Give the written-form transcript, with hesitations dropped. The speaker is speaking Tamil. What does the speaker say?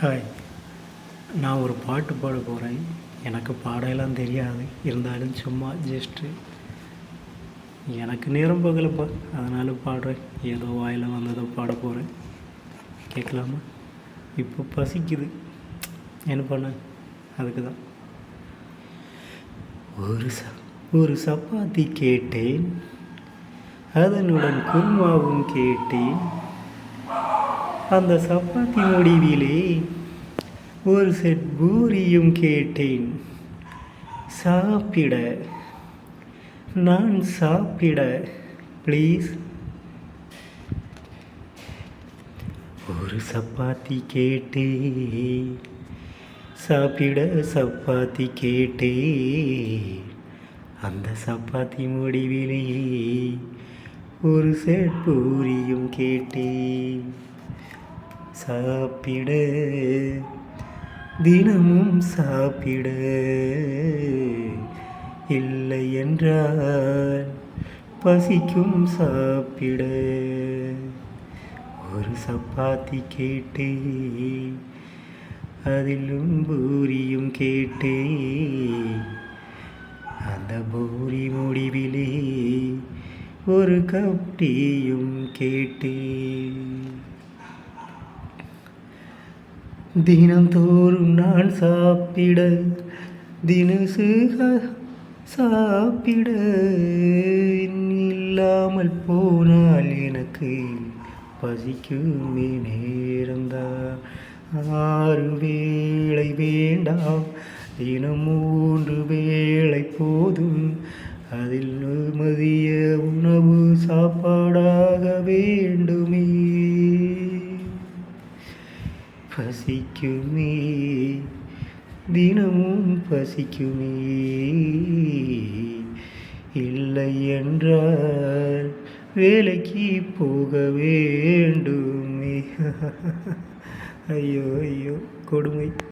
ஹாய், நான் ஒரு பாட்டு பாட போகிறேன். எனக்கு பாடலாம் தெரியாது, இருந்தாலும் சும்மா ஜஸ்ட்டு எனக்கு நேரம் போகலப்பா, அதனால் பாடுறேன். ஏதோ வாயில் வந்ததை பாட போகிறேன். கேட்கலாமா? இப்போ பசிக்குது, என்ன பண்ண? அதுக்கு தான். ஒரு சப்பாத்தி கேட்டேன், அதனுடன் குருமாவும் கேட்டேன். அந்த சப்பாத்தி முடிவிலே ஒரு செட் பூரியும் கேட்டேன். சாப்பிட, நான் சாப்பிட ப்ளீஸ். ஒரு சப்பாத்தி கேட்டேன், சாப்பிட சப்பாத்தி கேட்டேன். அந்த சப்பாத்தி முடிவிலே ஒரு செட் பூரியும் கேட்டேன். சாப்பிட, தினமும் சாப்பிட, இல்லை என்றால் பசிக்கும் சாப்பிட. ஒரு சப்பாத்தி கேட்டேன், அதிலும் பூரியும் கேட்டேன். அந்த பூரி முடிவிலே ஒரு கப் டீயும் கேட்டேன். தினந்தோறும் நான் சாப்பிட, தினசு சாப்பிட இல்லாமல் போனால் எனக்கு பசிக்குமே நேரம்தான். 6 வேளை வேண்டாம், தினம் 3 வேளை போதும். அதில் மதிய உணவு சாப்பாடாக வேண்டுமே. பசிக்குமே, தினமும் பசிக்குமே, இல்லை என்றால் வேலைக்கு போக வேண்டுமே. ஐயோ ஐயோ, கொடுமை.